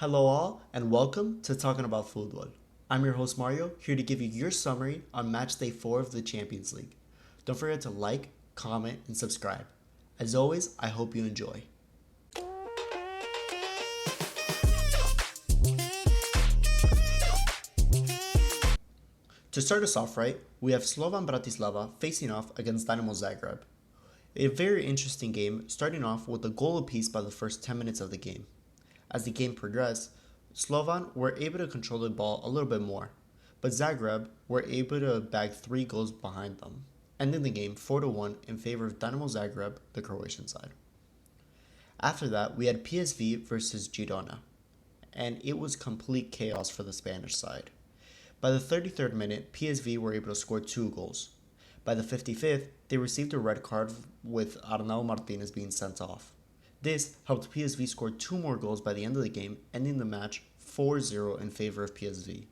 Hello, all, and welcome to Talking About Football. I'm your host Mario, here to give you your summary on Matchday 4 of the Champions League. Don't forget to like, comment, and subscribe. As always, I hope you enjoy. To start us off right, we have Slovan Bratislava facing off against Dynamo Zagreb. A very interesting game, starting off with a goal apiece by the first 10 minutes of the game. As the game progressed, Slovan were able to control the ball a little bit more, but Zagreb were able to bag 3 goals behind them, ending the game 4-1 in favor of Dynamo Zagreb, the Croatian side. After that, we had PSV versus Girona, and it was complete chaos for the Spanish side. By the 33rd minute, PSV were able to score 2 goals. By the 55th, they received a red card with Arnau Martinez being sent off. This helped PSV score 2 more goals by the end of the game, ending the match 4-0 in favor of PSV.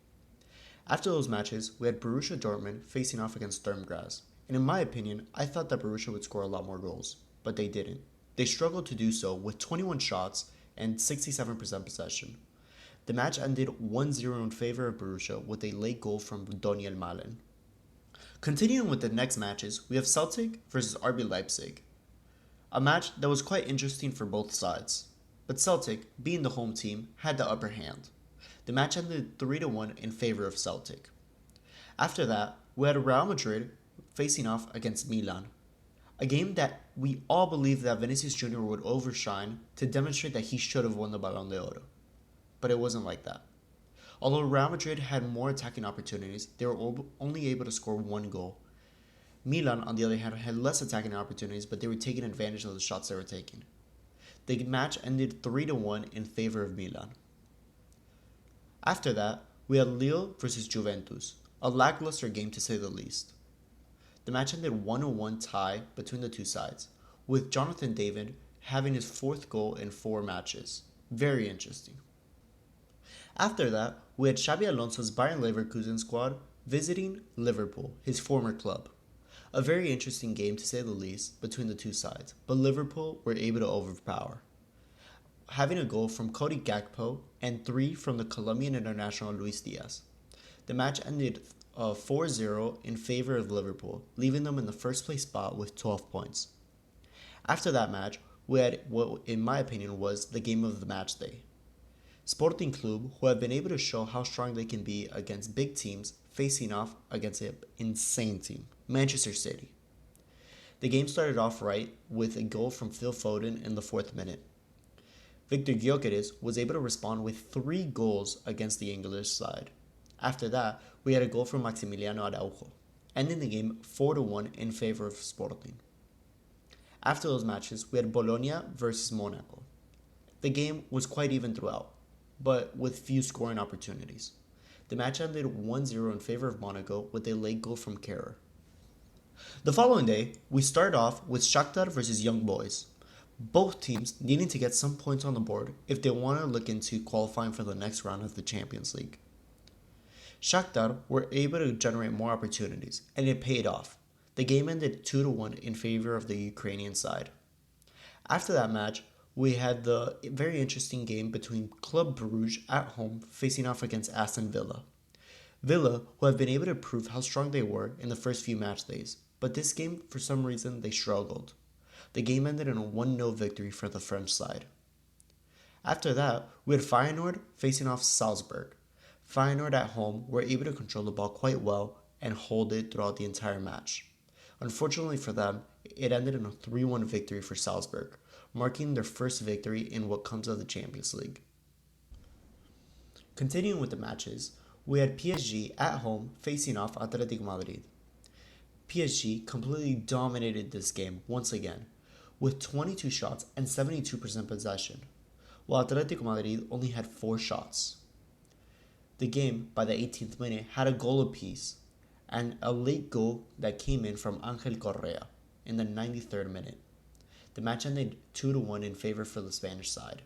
After those matches, we had Borussia Dortmund facing off against Sturm Graz, and in my opinion, I thought that Borussia would score a lot more goals, but they didn't. They struggled to do so with 21 shots and 67% possession. The match ended 1-0 in favor of Borussia with a late goal from Daniel Malen. Continuing with the next matches, we have Celtic versus RB Leipzig. A match that was quite interesting for both sides, but Celtic, being the home team, had the upper hand. The match ended 3-1 in favor of Celtic. After that, we had Real Madrid facing off against Milan, a game that we all believed that Vinicius Jr. would overshine to demonstrate that he should have won the Ballon d'Oro. But it wasn't like that. Although Real Madrid had more attacking opportunities, they were only able to score 1 goal. Milan, on the other hand, had less attacking opportunities, but they were taking advantage of the shots they were taking. The match ended 3-1 in favor of Milan. After that, we had Lille versus Juventus, a lackluster game to say the least. The match ended 1-1 tie between the two sides, with Jonathan David having his 4th goal in 4 matches. Very interesting. After that, we had Xabi Alonso's Bayern Leverkusen squad visiting Liverpool, his former club. A very interesting game to say the least between the two sides, but Liverpool were able to overpower, having a goal from Cody Gakpo and 3 from the Colombian international Luis Diaz. The match ended 4-0 in favor of Liverpool, leaving them in the first place spot with 12 points. After that match, we had what, in my opinion, was the game of the match day. Sporting Club, who have been able to show how strong they can be against big teams, facing off against an insane team, Manchester City. The game started off right with a goal from Phil Foden in the 4th minute. Victor Gyökeres was able to respond with 3 goals against the English side. After that, we had a goal from Maximiliano Araujo, ending the game 4-1 in favor of Sporting. After those matches, we had Bologna versus Monaco. The game was quite even throughout, but with few scoring opportunities. The match ended 1-0 in favor of Monaco with a late goal from Kehrer. The following day, we started off with Shakhtar versus Young Boys, both teams needing to get some points on the board if they want to look into qualifying for the next round of the Champions League. Shakhtar were able to generate more opportunities, and it paid off. The game ended 2-1 in favor of the Ukrainian side. After that match, we had the very interesting game between Club Brugge at home facing off against Aston Villa. Villa, who have been able to prove how strong they were in the first few match days, but this game, for some reason, they struggled. The game ended in a 1-0 victory for the French side. After that, we had Feyenoord facing off Salzburg. Feyenoord at home were able to control the ball quite well and hold it throughout the entire match. Unfortunately for them, it ended in a 3-1 victory for Salzburg, marking their first victory in what comes of the Champions League. Continuing with the matches, we had PSG at home facing off Atletico Madrid. PSG completely dominated this game once again, with 22 shots and 72% possession, while Atletico Madrid only had 4 shots. The game, by the 18th minute, had a goal apiece, and a late goal that came in from Angel Correa in the 93rd minute. The match ended 2-1 in favor for the Spanish side.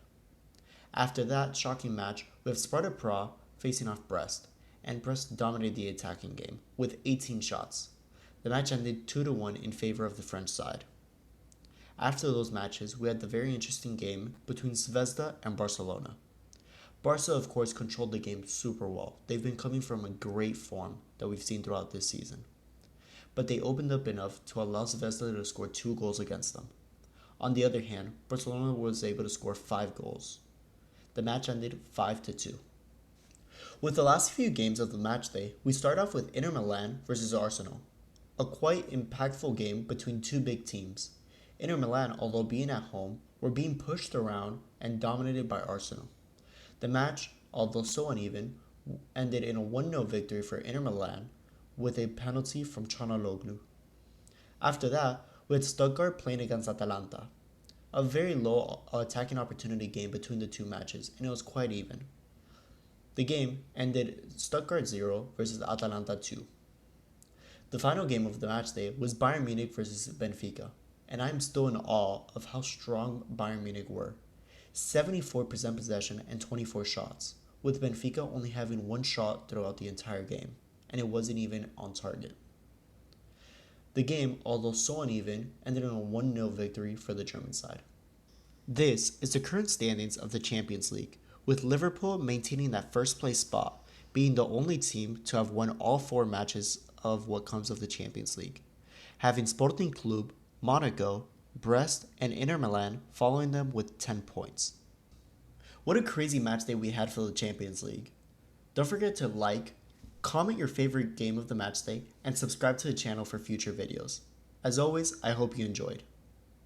After that shocking match, we have Sparta Prague facing off Brest, and Brest dominated the attacking game with 18 shots. The match ended 2-1 in favor of the French side. After those matches, we had the very interesting game between Zvezda and Barcelona. Barca, of course, controlled the game super well. They've been coming from a great form that we've seen throughout this season. But they opened up enough to allow Zvezda to score 2 goals against them. On the other hand, Barcelona was able to score 5 goals. The match ended 5-2. With the last few games of the matchday, we start off with Inter Milan versus Arsenal. A quite impactful game between two big teams. Inter Milan, although being at home, were being pushed around and dominated by Arsenal. The match, although so uneven, ended in a 1-0 victory for Inter Milan with a penalty from Çalhanoğlu. After that, we had Stuttgart playing against Atalanta. A very low attacking opportunity game between the two matches, and it was quite even. The game ended Stuttgart 0 versus Atalanta 2. The final game of the matchday was Bayern Munich versus Benfica, and I'm still in awe of how strong Bayern Munich were. 74% possession and 24 shots, with Benfica only having 1 shot throughout the entire game, and it wasn't even on target. The game, although so uneven, ended in a 1-0 victory for the German side. This is the current standings of the Champions League, with Liverpool maintaining that first place spot, being the only team to have won all 4 matches of what comes of the Champions League, having Sporting Club, Monaco, Brest, and Inter Milan following them with 10 points. What a crazy match day we had for the Champions League. Don't forget to like, comment your favorite game of the match day, and subscribe to the channel for future videos. As always, I hope you enjoyed.